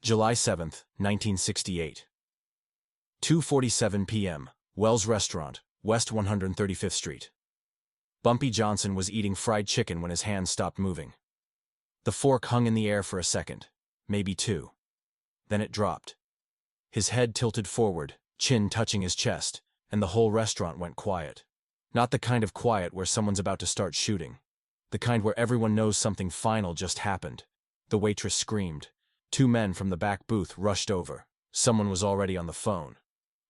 July 7, 1968. 2:47 p.m., Wells Restaurant, West 135th Street. Bumpy Johnson was eating fried chicken when his hand stopped moving. The fork hung in the air for a second, maybe two. Then it dropped. His head tilted forward, chin touching his chest, and the whole restaurant went quiet. Not the kind of quiet where someone's about to start shooting. The kind where everyone knows something final just happened. The waitress screamed. Two men from the back booth rushed over. Someone was already on the phone.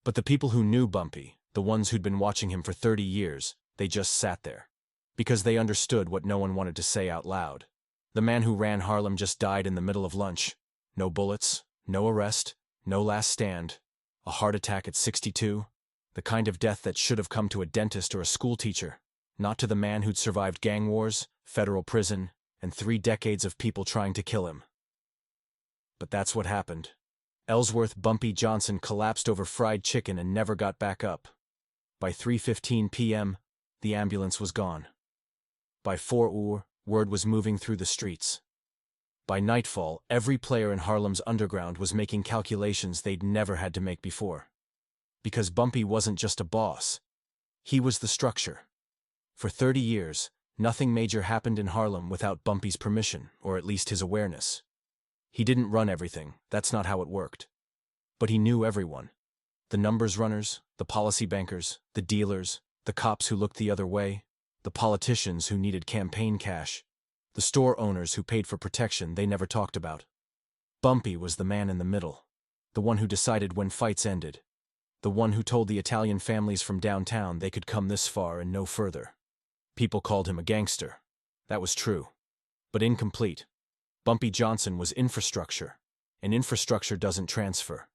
But the people who knew Bumpy, the ones who'd been watching him for 30 years, they just sat there. Because they understood what no one wanted to say out loud. The man who ran Harlem just died in the middle of lunch. No bullets, no arrest, no last stand. A heart attack at 62. The kind of death that should have come to a dentist or a school teacher. Not to the man who'd survived gang wars, federal prison, and 3 decades of people trying to kill him. But that's what happened. Ellsworth Bumpy Johnson collapsed over fried chicken and never got back up. By 3:15 p.m., the ambulance was gone. By 4 word was moving through the streets. By nightfall, every player in Harlem's underground was making calculations they'd never had to make before. Because Bumpy wasn't just a boss. He was the structure. For 30 years, nothing major happened in Harlem without Bumpy's permission, or at least his awareness. He didn't run everything, that's not how it worked. But he knew everyone. The numbers runners, the policy bankers, the dealers, the cops who looked the other way, the politicians who needed campaign cash, the store owners who paid for protection they never talked about. Bumpy was the man in the middle, the one who decided when fights ended, the one who told the Italian families from downtown they could come this far and no further. People called him a gangster. That was true. But incomplete. Bumpy Johnson was infrastructure, and infrastructure doesn't transfer.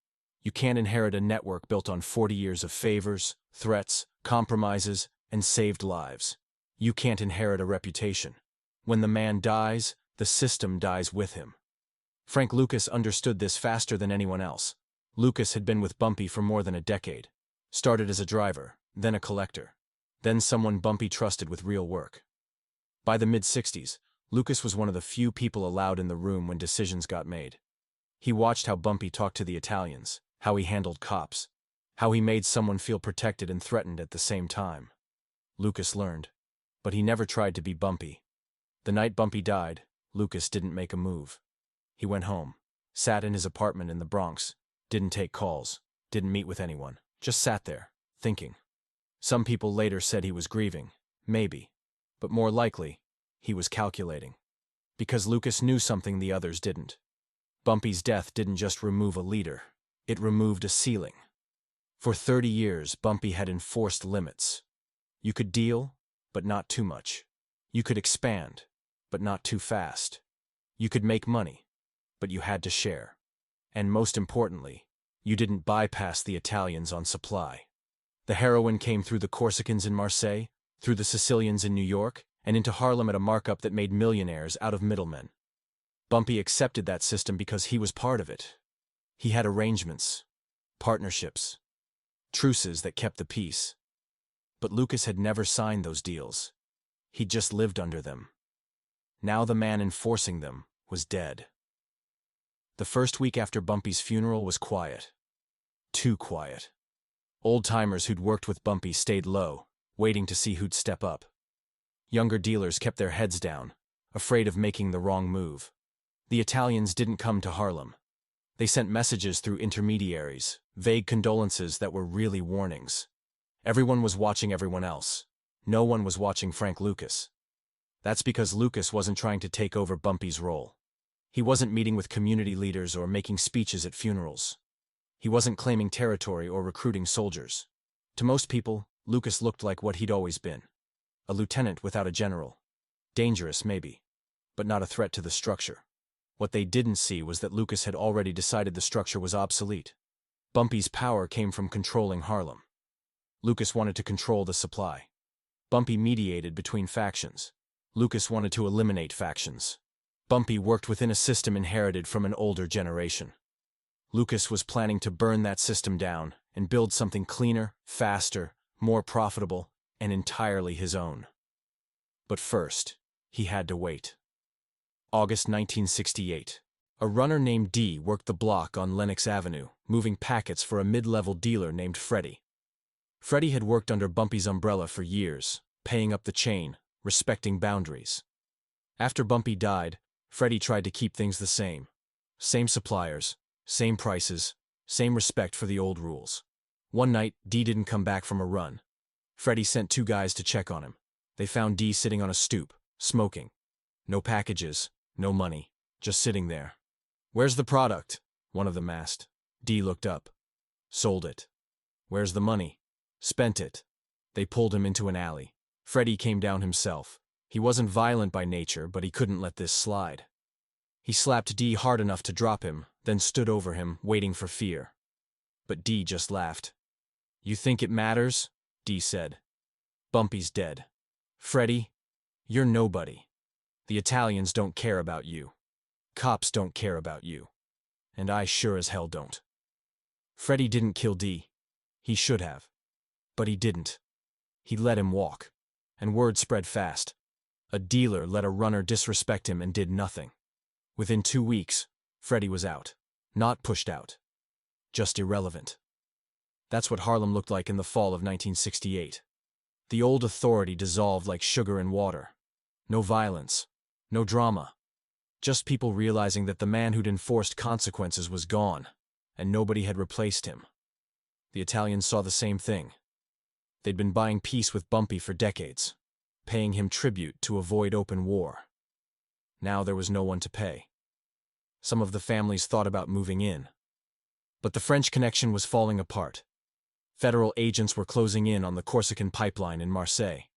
You can't inherit a network built on 40 years of favors, threats, compromises, and saved lives. You can't inherit a reputation. When the man dies, the system dies with him. Frank Lucas understood this faster than anyone else. Lucas had been with Bumpy for more than a decade. Started as a driver, then a collector. Then someone Bumpy trusted with real work. By the mid-60s, Lucas was one of the few people allowed in the room when decisions got made. He watched how Bumpy talked to the Italians, how he handled cops, how he made someone feel protected and threatened at the same time. Lucas learned. But he never tried to be Bumpy. The night Bumpy died, Lucas didn't make a move. He went home, sat in his apartment in the Bronx, didn't take calls, didn't meet with anyone, just sat there, thinking. Some people later said he was grieving, maybe, but more likely, he was calculating. Because Lucas knew something the others didn't. Bumpy's death didn't just remove a leader, it removed a ceiling. For 30 years, Bumpy had enforced limits. You could deal, but not too much. You could expand, but not too fast. You could make money, but you had to share. And most importantly, you didn't bypass the Italians on supply. The heroin came through the Corsicans in Marseille, through the Sicilians in New York, and into Harlem at a markup that made millionaires out of middlemen. Bumpy accepted that system because he was part of it. He had arrangements, partnerships, truces that kept the peace. But Lucas had never signed those deals. He'd just lived under them. Now the man enforcing them was dead. The first week after Bumpy's funeral was quiet. Too quiet. Old-timers who'd worked with Bumpy stayed low, waiting to see who'd step up. Younger dealers kept their heads down, afraid of making the wrong move. The Italians didn't come to Harlem. They sent messages through intermediaries, vague condolences that were really warnings. Everyone was watching everyone else. No one was watching Frank Lucas. That's because Lucas wasn't trying to take over Bumpy's role. He wasn't meeting with community leaders or making speeches at funerals. He wasn't claiming territory or recruiting soldiers. To most people, Lucas looked like what he'd always been. A lieutenant without a general. Dangerous, maybe, but not a threat to the structure. What they didn't see was that Lucas had already decided the structure was obsolete. Bumpy's power came from controlling Harlem. Lucas wanted to control the supply. Bumpy mediated between factions. Lucas wanted to eliminate factions. Bumpy worked within a system inherited from an older generation. Lucas was planning to burn that system down and build something cleaner, faster, more profitable, and entirely his own. But first, he had to wait. August 1968. A runner named D worked the block on Lenox Avenue, moving packets for a mid-level dealer named Freddie. Freddie had worked under Bumpy's umbrella for years, paying up the chain, respecting boundaries. After Bumpy died, Freddie tried to keep things the same. Same suppliers, same prices, same respect for the old rules. One night, D didn't come back from a run. Freddie sent 2 guys to check on him. They found D sitting on a stoop, smoking. No packages, no money, just sitting there. "Where's the product?" one of them asked. D looked up. "Sold it." "Where's the money?" "Spent it." They pulled him into an alley. Freddie came down himself. He wasn't violent by nature, but he couldn't let this slide. He slapped D hard enough to drop him, then stood over him, waiting for fear. But D just laughed. "You think it matters?" D said. "Bumpy's dead. Freddie, you're nobody. The Italians don't care about you. Cops don't care about you. And I sure as hell don't." Freddie didn't kill D. He should have. But he didn't. He let him walk. And word spread fast. A dealer let a runner disrespect him and did nothing. Within 2 weeks, Freddie was out. Not pushed out. Just irrelevant. That's what Harlem looked like in the fall of 1968. The old authority dissolved like sugar in water. No violence. No drama. Just people realizing that the man who'd enforced consequences was gone, and nobody had replaced him. The Italians saw the same thing. They'd been buying peace with Bumpy for decades, paying him tribute to avoid open war. Now there was no one to pay. Some of the families thought about moving in. But the French connection was falling apart. Federal agents were closing in on the Corsican pipeline in Marseille.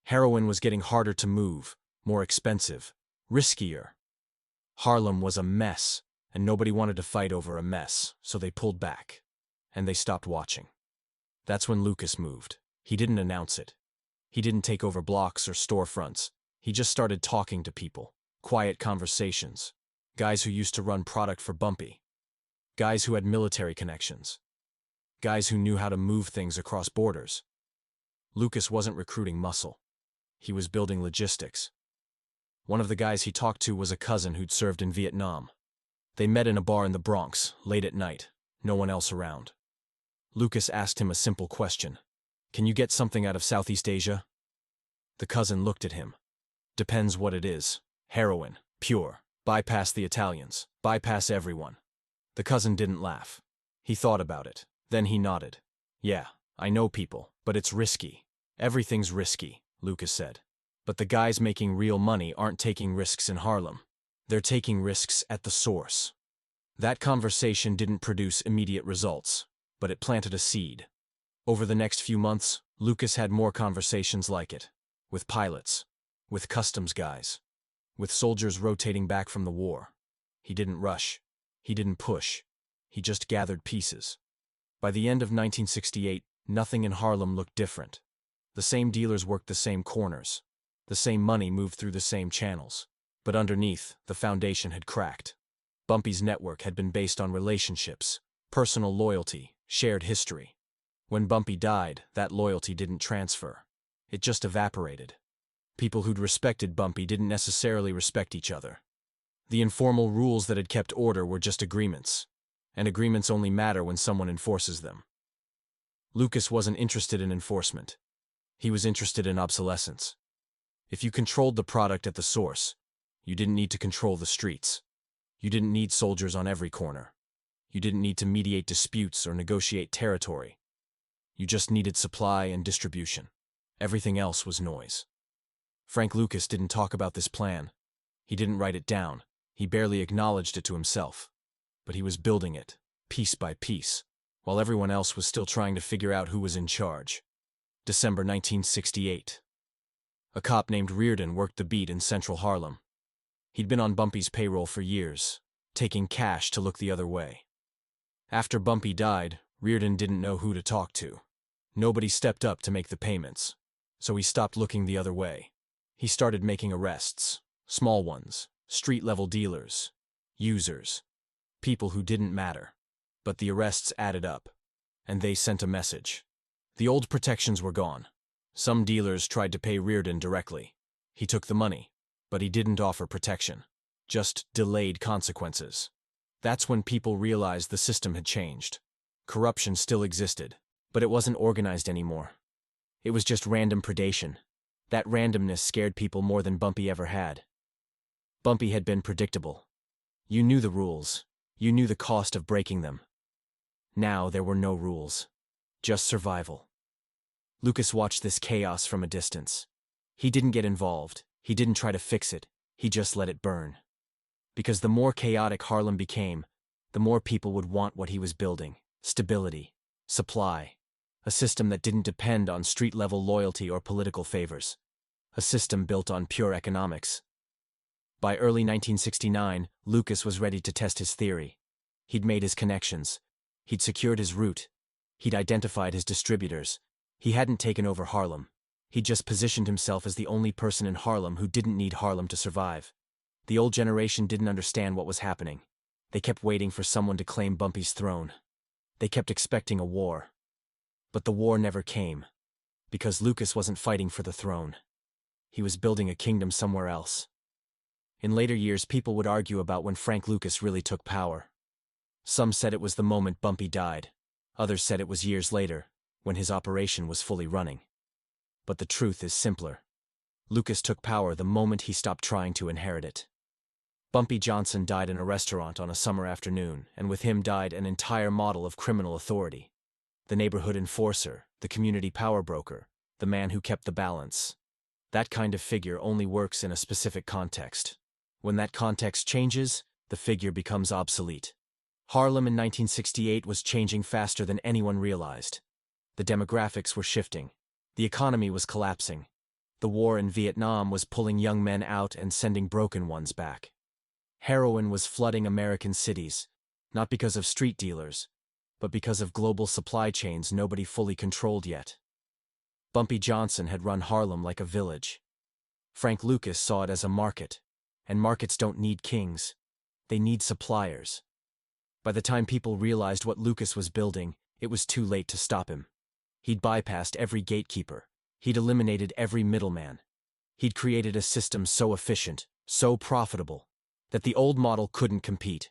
Heroin was getting harder to move, more expensive, riskier. Harlem was a mess, and nobody wanted to fight over a mess, so they pulled back. And they stopped watching. That's when Lucas moved. He didn't announce it. He didn't take over blocks or storefronts. He just started talking to people. Quiet conversations. Guys who used to run product for Bumpy. Guys who had military connections. Guys who knew how to move things across borders. Lucas wasn't recruiting muscle. He was building logistics. One of the guys he talked to was a cousin who'd served in Vietnam. They met in a bar in the Bronx, late at night, no one else around. Lucas asked him a simple question. "Can you get something out of Southeast Asia?" The cousin looked at him. "Depends what it is. Heroin, pure. Bypass the Italians. Bypass everyone." The cousin didn't laugh. He thought about it. Then he nodded. "Yeah, I know people, but it's risky. Everything's risky," Lucas said. "But the guys making real money aren't taking risks in Harlem. They're taking risks at the source." That conversation didn't produce immediate results, but it planted a seed. Over the next few months, Lucas had more conversations like it. With pilots. With customs guys. With soldiers rotating back from the war. He didn't rush. He didn't push. He just gathered pieces. By the end of 1968, nothing in Harlem looked different. The same dealers worked the same corners. The same money moved through the same channels. But underneath, the foundation had cracked. Bumpy's network had been based on relationships, personal loyalty, shared history. When Bumpy died, that loyalty didn't transfer. It just evaporated. People who'd respected Bumpy didn't necessarily respect each other. The informal rules that had kept order were just agreements, and agreements only matter when someone enforces them. Lucas wasn't interested in enforcement. He was interested in obsolescence. If you controlled the product at the source, you didn't need to control the streets. You didn't need soldiers on every corner. You didn't need to mediate disputes or negotiate territory. You just needed supply and distribution. Everything else was noise. Frank Lucas didn't talk about this plan. He didn't write it down. He barely acknowledged it to himself. But he was building it, piece by piece, while everyone else was still trying to figure out who was in charge. December 1968. A cop named Reardon worked the beat in central Harlem. He'd been on Bumpy's payroll for years, taking cash to look the other way. After Bumpy died, Reardon didn't know who to talk to. Nobody stepped up to make the payments, so he stopped looking the other way. He started making arrests, small ones, street-level dealers, users, people who didn't matter. But the arrests added up, and they sent a message. The old protections were gone. Some dealers tried to pay Reardon directly. He took the money, but he didn't offer protection. just delayed consequences. That's when people realized the system had changed. Corruption still existed, but it wasn't organized anymore. It was just random predation. That randomness scared people more than Bumpy ever had. Bumpy had been predictable. You knew the rules. You knew the cost of breaking them. Now there were no rules. Just survival. Lucas watched this chaos from a distance. He didn't get involved. He didn't try to fix it. He just let it burn. Because the more chaotic Harlem became, the more people would want what he was building. Stability. Supply. A system that didn't depend on street-level loyalty or political favors. A system built on pure economics. By early 1969, Lucas was ready to test his theory. He'd made his connections. He'd secured his route. He'd identified his distributors. He hadn't taken over Harlem. He'd just positioned himself as the only person in Harlem who didn't need Harlem to survive. The old generation didn't understand what was happening. They kept waiting for someone to claim Bumpy's throne. They kept expecting a war. But the war never came. Because Lucas wasn't fighting for the throne. He was building a kingdom somewhere else. In later years, people would argue about when Frank Lucas really took power. Some said it was the moment Bumpy died. Others said it was years later, when his operation was fully running. But the truth is simpler. Lucas took power the moment he stopped trying to inherit it. Bumpy Johnson died in a restaurant on a summer afternoon, and with him died an entire model of criminal authority. The neighborhood enforcer, the community power broker, the man who kept the balance. That kind of figure only works in a specific context. When that context changes, the figure becomes obsolete. Harlem in 1968 was changing faster than anyone realized. The demographics were shifting. The economy was collapsing. The war in Vietnam was pulling young men out and sending broken ones back. Heroin was flooding American cities, not because of street dealers, but because of global supply chains nobody fully controlled yet. Bumpy Johnson had run Harlem like a village. Frank Lucas saw it as a market, and markets don't need kings. They need suppliers. By the time people realized what Lucas was building, it was too late to stop him. He'd bypassed every gatekeeper. He'd eliminated every middleman. He'd created a system so efficient, so profitable, that the old model couldn't compete.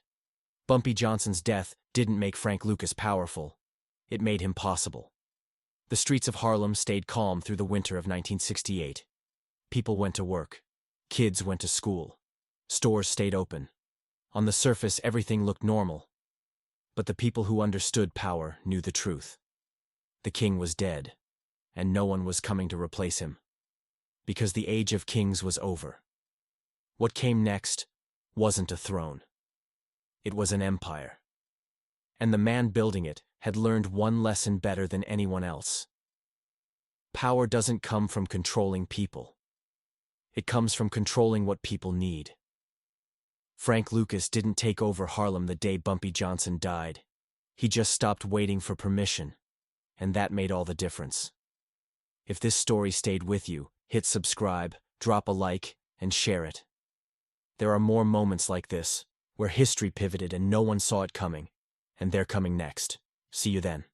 Bumpy Johnson's death didn't make Frank Lucas powerful. It made him possible. The streets of Harlem stayed calm through the winter of 1968. People went to work. Kids went to school. Stores stayed open. On the surface, everything looked normal. But the people who understood power knew the truth. The king was dead, and no one was coming to replace him. Because the age of kings was over. What came next wasn't a throne. It was an empire. And the man building it had learned one lesson better than anyone else. Power doesn't come from controlling people. It comes from controlling what people need. Frank Lucas didn't take over Harlem the day Bumpy Johnson died. He just stopped waiting for permission, and that made all the difference. If this story stayed with you, hit subscribe, drop a like, and share it. There are more moments like this, where history pivoted and no one saw it coming, and they're coming next. See you then.